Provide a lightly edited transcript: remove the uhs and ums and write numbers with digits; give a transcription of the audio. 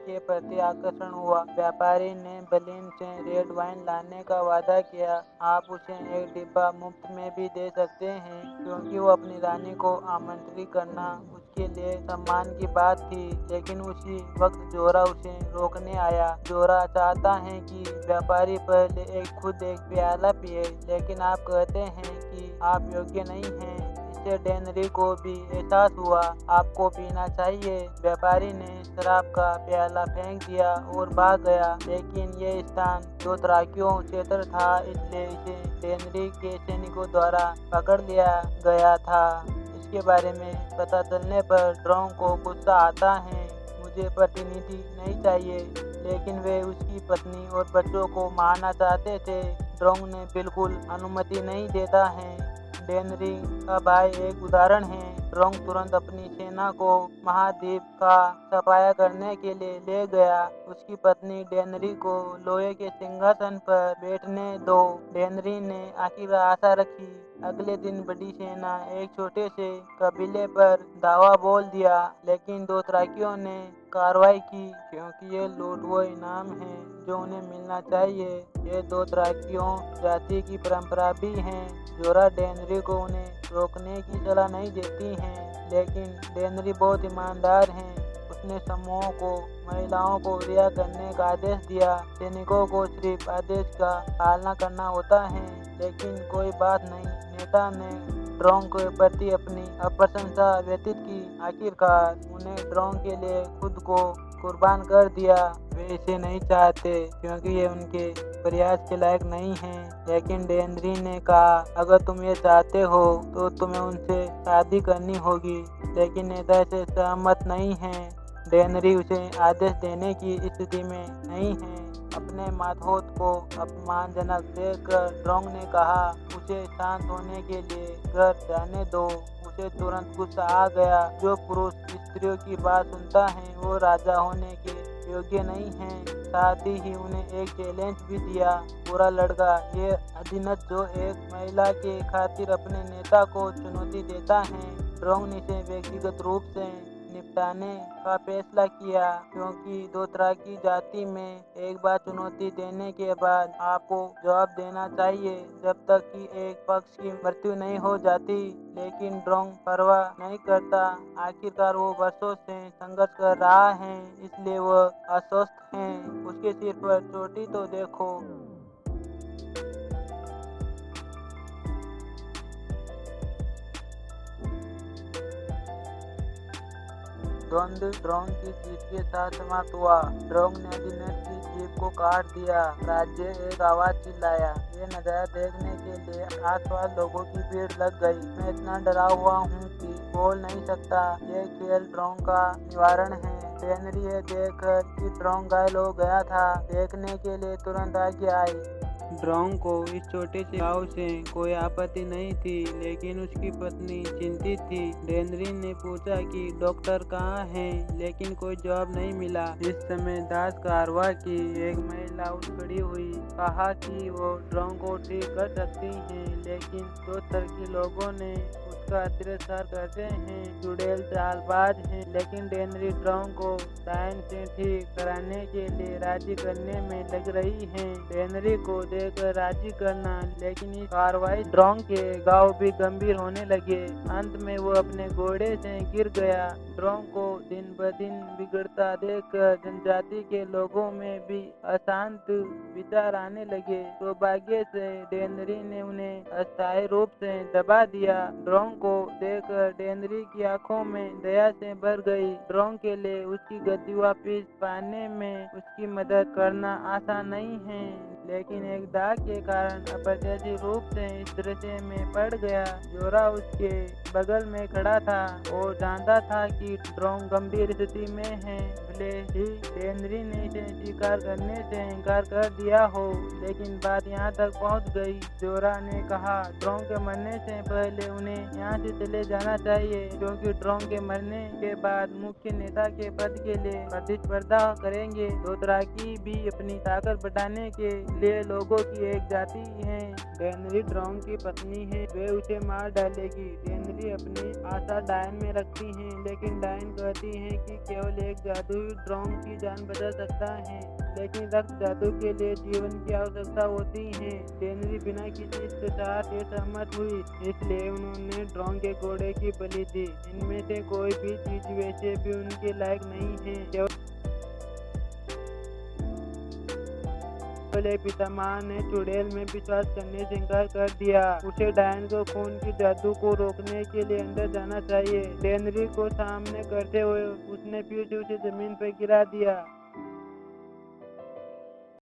के प्रति आकर्षण हुआ। व्यापारी ने बर्लिन से रेड वाइन लाने का वादा किया। आप उसे एक डिब्बा मुफ्त में भी दे सकते हैं, क्योंकि वो अपनी रानी को आमंत्रित करना उसके लिए सम्मान की बात थी। लेकिन उसी वक्त जोरा उसे रोकने आया। जोरा चाहता है कि व्यापारी पहले खुद एक प्याला पिए, लेकिन आप कहते हैं कि आप योग्य नहीं हैं। इससे डेनरी को भी एहसास हुआ, आपको पीना चाहिए। व्यापारी ने शराब का प्याला फेंक दिया और भाग गया। लेकिन ये स्थान दोथराकियों क्षेत्र था, इसलिए इसे डेनरी के सैनिकों द्वारा पकड़ लिया गया था। इसके बारे में पता चलने पर ड्रोंग को गुस्सा आता है। मुझे प्रतिनिधि नहीं चाहिए, लेकिन वे उसकी पत्नी और बच्चों को मारना चाहते थे। ड्रोंग ने बिल्कुल अनुमति नहीं देता है। डेनरी का भाई एक उदाहरण है। ड्रोंग तुरंत अपनी सेना को महाद्वीप का सफाया करने के लिए ले गया। उसकी पत्नी डेनरी को लोहे के सिंहासन पर बैठने दो। डेनरी ने आखिर आशा रखी। अगले दिन बड़ी सेना एक छोटे से कबीले पर दावा बोल दिया, लेकिन दोथराकियों ने कार्रवाई की, क्योंकि ये लूट वो इनाम है जो उन्हें मिलना चाहिए। ये दोथराकियों जाति की परंपरा भी है। जोरा डेनरी को उन्हें रोकने की सलाह नहीं देती हैं, लेकिन डेनरी बहुत ईमानदार हैं। उसने समूहों को महिलाओं को रिहा करने का आदेश दिया। सैनिकों को सिर्फ आदेश का पालना करना होता है। लेकिन कोई बात नहीं, नेता ने ड्रोंग के प्रति अपनी अप्रशंसा व्यतीत की। आखिरकार उन्हें ड्रोंग के लिए खुद को कुर्बान कर दिया। वे इसे नहीं चाहते, क्योंकि ये उनके प्रयास के लायक नहीं हैं। लेकिन डेनरी ने कहा, अगर तुम ये चाहते हो तो तुम्हें उनसे शादी करनी होगी। लेकिन नेता इसे सहमत नहीं है। डेनरी उसे आदेश देने की स्थिति में नहीं है। अपने मातहत को अपमानजनक देखकर ड्रोंग ने कहा, उसे शांत होने के लिए घर जाने दो। उसे तुरंत गुस्सा आ गया। जो पुरुष स्त्रियों की बात सुनता है वो राजा होने के योग्य नहीं है। साथ ही उन्हें एक चैलेंज भी दिया। बुरा लड़का, ये अधीनस्थ जो एक महिला के खातिर अपने नेता को चुनौती देता है। ड्रोंग ने इसे व्यक्तिगत रूप से निपटाने का फैसला किया, क्योंकि दोथराकी जाति में एक बार चुनौती देने के बाद आपको जवाब देना चाहिए, जब तक कि एक पक्ष की मृत्यु नहीं हो जाती। लेकिन ड्रोंग परवाह नहीं करता। आखिरकार वो वर्षों से संघर्ष कर रहा है, इसलिए वह अस्वस्थ है। उसके सिर पर चोटी तो देखो। द्वंद्व ड्रोंग की जीत के साथ समाप्त हुआ। ड्रोंग ने अधीनस्थ की जीप को काट दिया। राज्य एक आवाज चिल्लाया। ये नजारा देखने के लिए आसपास लोगों की भीड़ लग गई। मैं इतना डरा हुआ हूँ कि बोल नहीं सकता। ये खेल ड्रोंग का निवारण है। डेनरी ये देखकर कि ड्रोंग घायल हो गया था, देखने के लिए तुरंत आगे आई। ड्रोंग को इस छोटे से घाव से कोई आपत्ति नहीं थी, लेकिन उसकी पत्नी चिंतित थी। डेनरी ने पूछा कि डॉक्टर कहाँ है, लेकिन कोई जवाब नहीं मिला। इस समय दास कारवा की एक महिला उठ खड़ी हुई, कहा कि वो ड्रोंग को ठीक कर सकती हैं, लेकिन दोस्तर के लोगों ने उसका तिरस्कार करते हैं। चुड़ैल चालबाज हैं, लेकिन डेनरी ड्रोंग को डायन से ठीक कराने के लिए राजी करने में लग रही है। डेनरी को देकर राजी करना, लेकिन इस कार्रवाई ड्रोंग के घाव भी गंभीर होने लगे। अंत में वो अपने घोड़े से गिर गया। ड्रोंग को दिन ब दिन बिगड़ता देखकर जनजाति के लोगों में भी अशांत विचार आने लगे। सौभाग्य से डेनरी ने उन्हें अस्थायी रूप से दबा दिया। ड्रोंग को देखकर डेनरी की आंखों में दया से भर गई। ड्रोंग के लिए उसकी गति वापस पाने में उसकी मदद करना आसान नहीं है, लेकिन एक दाग के कारण अप्रत्याशित रूप से इस दृश्य में पड़ गया। जोरा उसके बगल में खड़ा था और जानता था कि ड्रोंग गंभीर स्थिति में है। भले ही डेनरी ने इसे स्वीकार करने से इनकार कर दिया हो, लेकिन बात यहाँ तक पहुँच गई। जोरा ने कहा, ड्रोंग के मरने से पहले उन्हें यहाँ से चले जाना चाहिए, क्योंकि ड्रोंग के मरने के बाद मुख्य नेता के पद के लिए प्रतिस्पर्धा करेंगे। दोथराकी भी अपनी ताकत बढ़ाने के लिए लोगों की एक जाति है। डेनरी ड्रॉन्ग की पत्नी है, वे उसे मार डालेगी। डेनरी अपनी आशा डायन में रखती है, लेकिन डायन कहती है कि केवल एक जादू ही ड्रॉन्ग की जान बचा सकता है, लेकिन रक्त जादू के लिए जीवन की आवश्यकता होती है। डेनरी बिना किसी इस्तेसार के सहमत हुई, इसलिए उन्होंने ड्रॉन्ग के घोड़े की बलि दी। इनमें से कोई भी चीज वैसे भी उनके लायक नहीं है। केवल पितामह ने चुड़ैल में विश्वास करने से इनकार कर दिया। उसे डायन को खून की जादू को रोकने के लिए अंदर जाना चाहिए। डेनरी को सामने करते हुए उसने फिर से उसे जमीन पर गिरा दिया।